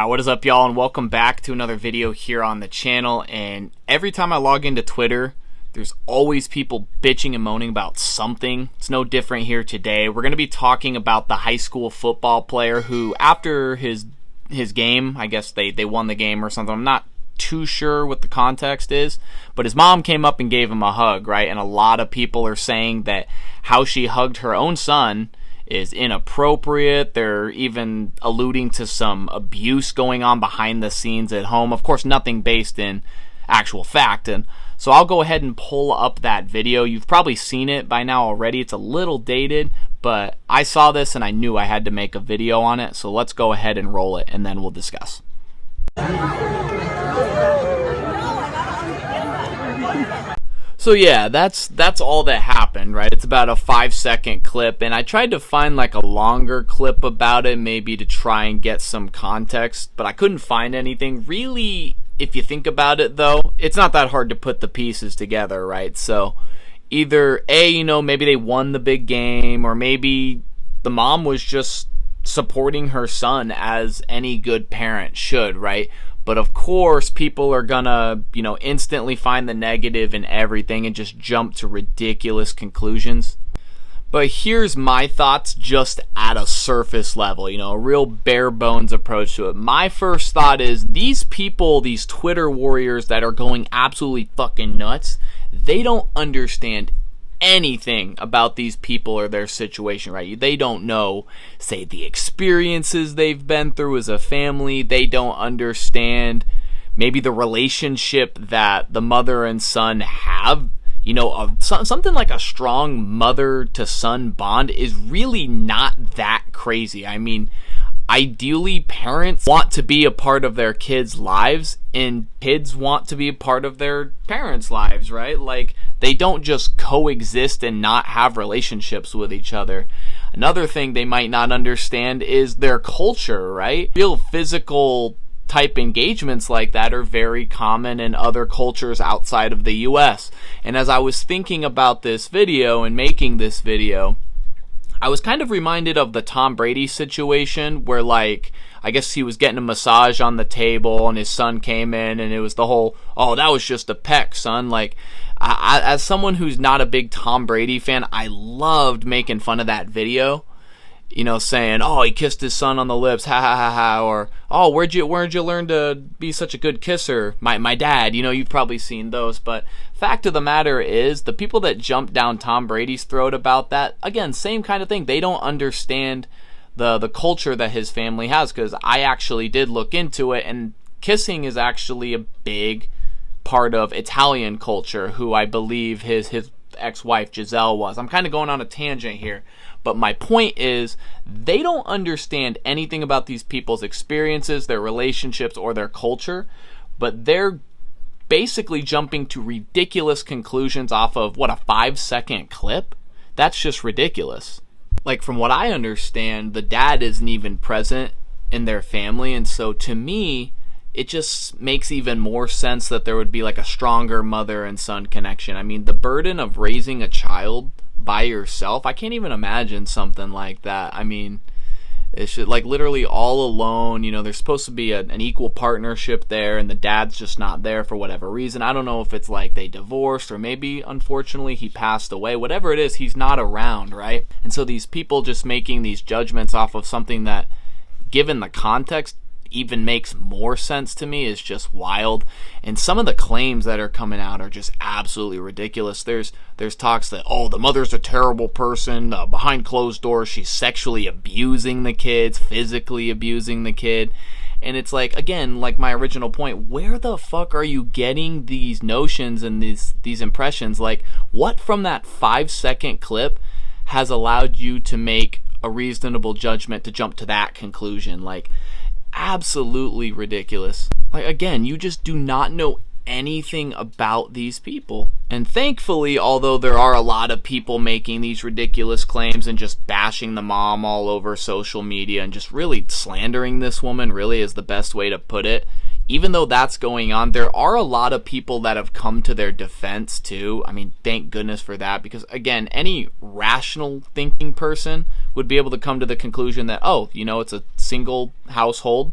What is up, y'all, and welcome back to another video here on the channel. And every time I log into Twitter, there's always people bitching and moaning about something. It's no different here today. We're going to be talking about the high school football player who, after his game, I guess they won the game or something. I'm not too sure what the context is, but his mom came up and gave him a hug, right? And a lot of people are saying that how she hugged her own son is inappropriate. They're even alluding to some abuse going on behind the scenes at home. Of course, nothing based in actual fact. And so I'll go ahead and pull up that video. You've probably seen it by now already. It's a little dated, but I saw this and I knew I had to make a video on it. So let's go ahead and roll it and then we'll discuss. So yeah, that's all that happened, right? It's about a 5-second clip, and I tried to find like a longer clip about it, maybe to try and get some context, but I couldn't find anything. Really, if you think about it though, it's not that hard to put the pieces together, right? So either A, maybe they won the big game, or maybe the mom was just supporting her son as any good parent should, right? But of course, people are gonna, instantly find the negative in everything and just jump to ridiculous conclusions. But here's my thoughts just at a surface level, a real bare bones approach to it. My first thought is these people, these Twitter warriors that are going absolutely fucking nuts, they don't understand anything about these people or their situation, right? They don't know, say, the experiences they've been through as a family. They don't understand maybe the relationship that the mother and son have. Something like a strong mother to son bond is really not that crazy. I mean, ideally, parents want to be a part of their kids' lives, and kids want to be a part of their parents' lives, right? Like, they don't just coexist and not have relationships with each other. Another thing they might not understand is their culture, right? Real physical type engagements like that are very common in other cultures outside of the US. And as I was thinking about this video and making this video, I was kind of reminded of the Tom Brady situation where, I guess he was getting a massage on the table and his son came in and it was the whole, oh, that was just a peck, son. As someone who's not a big Tom Brady fan, I loved making fun of that video. Saying, oh, he kissed his son on the lips, ha ha ha ha, or, oh, where'd you learn to be such a good kisser? My dad. You've probably seen those. But fact of the matter is, the people that jump down Tom Brady's throat about that, again, same kind of thing. They don't understand the culture that his family has, because I actually did look into it, and kissing is actually a big part of Italian culture, who I believe his ex-wife Giselle was. I'm kind of going on a tangent here, but my point is they don't understand anything about these people's experiences, their relationships, or their culture, but they're basically jumping to ridiculous conclusions off of, what, a 5-second clip? That's just ridiculous. From what I understand, the dad isn't even present in their family, and so to me, it just makes even more sense that there would be a stronger mother and son connection. I mean, the burden of raising a child by yourself, I can't even imagine something like that. I mean, it's just literally all alone. There's supposed to be an equal partnership there, and the dad's just not there for whatever reason. I don't know if it's they divorced, or maybe unfortunately he passed away. Whatever it is, he's not around, right? And so these people just making these judgments off of something that, given the context, even makes more sense to me is just wild. And some of the claims that are coming out are just absolutely ridiculous. There's talks that, oh, the mother's a terrible person, behind closed doors she's sexually abusing the kids, physically abusing the kid. And it's again, my original point, where the fuck are you getting these notions and these impressions? What from that 5-second clip has allowed you to make a reasonable judgment to jump to that conclusion? Absolutely ridiculous. Again, you just do not know anything about these people. And thankfully, although there are a lot of people making these ridiculous claims and just bashing the mom all over social media and just really slandering this woman, really is the best way to put it, even though that's going on, there are a lot of people that have come to their defense too. I mean, thank goodness for that, because again, any rational thinking person would be able to come to the conclusion that, oh, it's a single household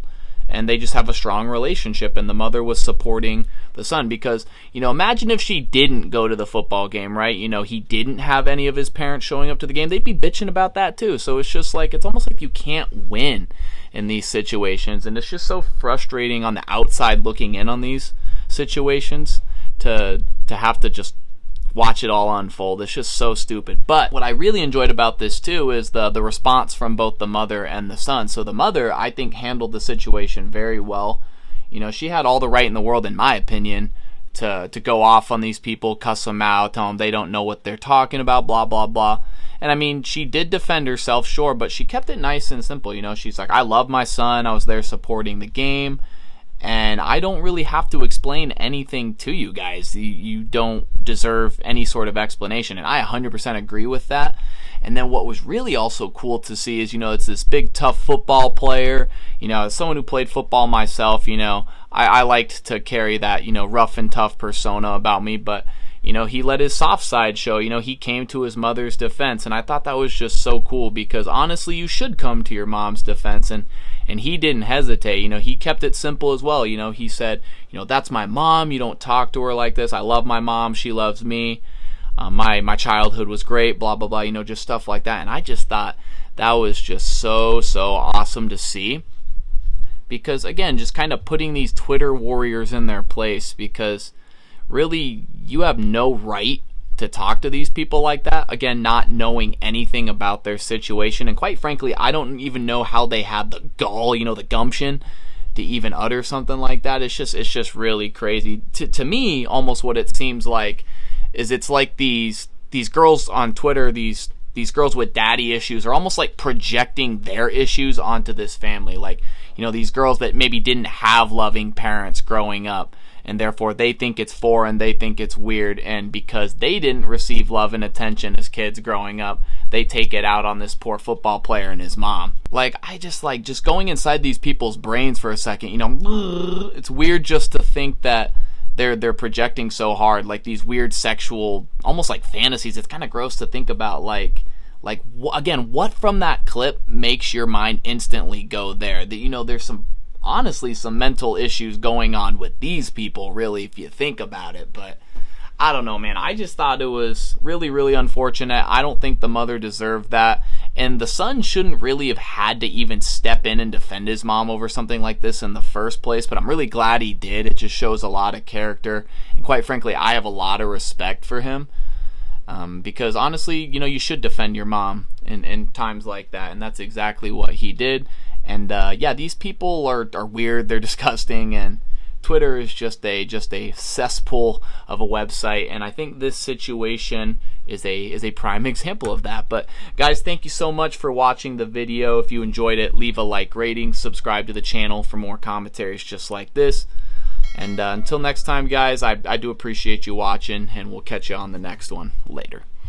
and they just have a strong relationship, and the mother was supporting the son. Because, imagine if she didn't go to the football game, right? He didn't have any of his parents showing up to the game. They'd be bitching about that too. So it's just like, it's almost like you can't win in these situations, and it's just so frustrating on the outside looking in on these situations to have to just watch it all unfold. It's just so stupid. But what I really enjoyed about this too is the response from both the mother and the son. So the mother, I think, handled the situation very well. She had all the right in the world, in my opinion, to go off on these people, cuss them out, tell them they don't know what they're talking about, blah, blah, blah. And I mean, she did defend herself, sure, but she kept it nice and simple. She's like, I love my son. I was there supporting the game, and I don't really have to explain anything to you guys. You don't deserve any sort of explanation. And I 100% agree with that. And then what was really also cool to see is, it's this big, tough football player. As someone who played football myself, I liked to carry that, rough and tough persona about me. But, he let his soft side show. He came to his mother's defense. And I thought that was just so cool, because honestly, you should come to your mom's defense. And he didn't hesitate. He kept it simple as well. He said, that's my mom. You don't talk to her like this. I love my mom. She loves me. My childhood was great, blah, blah, blah, just stuff like that. And I just thought that was just so awesome to see. Because, again, just kind of putting these Twitter warriors in their place, because really you have no right to talk to these people like that. Again, not knowing anything about their situation. And quite frankly, I don't even know how they had the gall, the gumption to even utter something like that. It's just really crazy. To me, almost what it seems like is it's like these girls on Twitter, these girls with daddy issues are almost like projecting their issues onto this family. Like, these girls that maybe didn't have loving parents growing up, and therefore they think it's foreign, they think it's weird, and because they didn't receive love and attention as kids growing up, they take it out on this poor football player and his mom. Like, I just going inside these people's brains for a second, it's weird just to think that they're projecting so hard, like these weird sexual, almost like fantasies. It's kind of gross to think about, again, what from that clip makes your mind instantly go there? That, there's honestly some mental issues going on with these people, really, if you think about it. But I don't know, man. I just thought it was really, really unfortunate. I don't think the mother deserved that. And the son shouldn't really have had to even step in and defend his mom over something like this in the first place. But I'm really glad he did. It just shows a lot of character. And quite frankly, I have a lot of respect for him. Because honestly, you should defend your mom in times like that. And that's exactly what he did. And yeah, these people are weird. They're disgusting. And Twitter is just a cesspool of a website, and I think this situation is a prime example of that. But guys, thank you so much for watching the video. If you enjoyed it, leave a like rating, subscribe to the channel for more commentaries just like this. And until next time, guys, I do appreciate you watching, and we'll catch you on the next one later.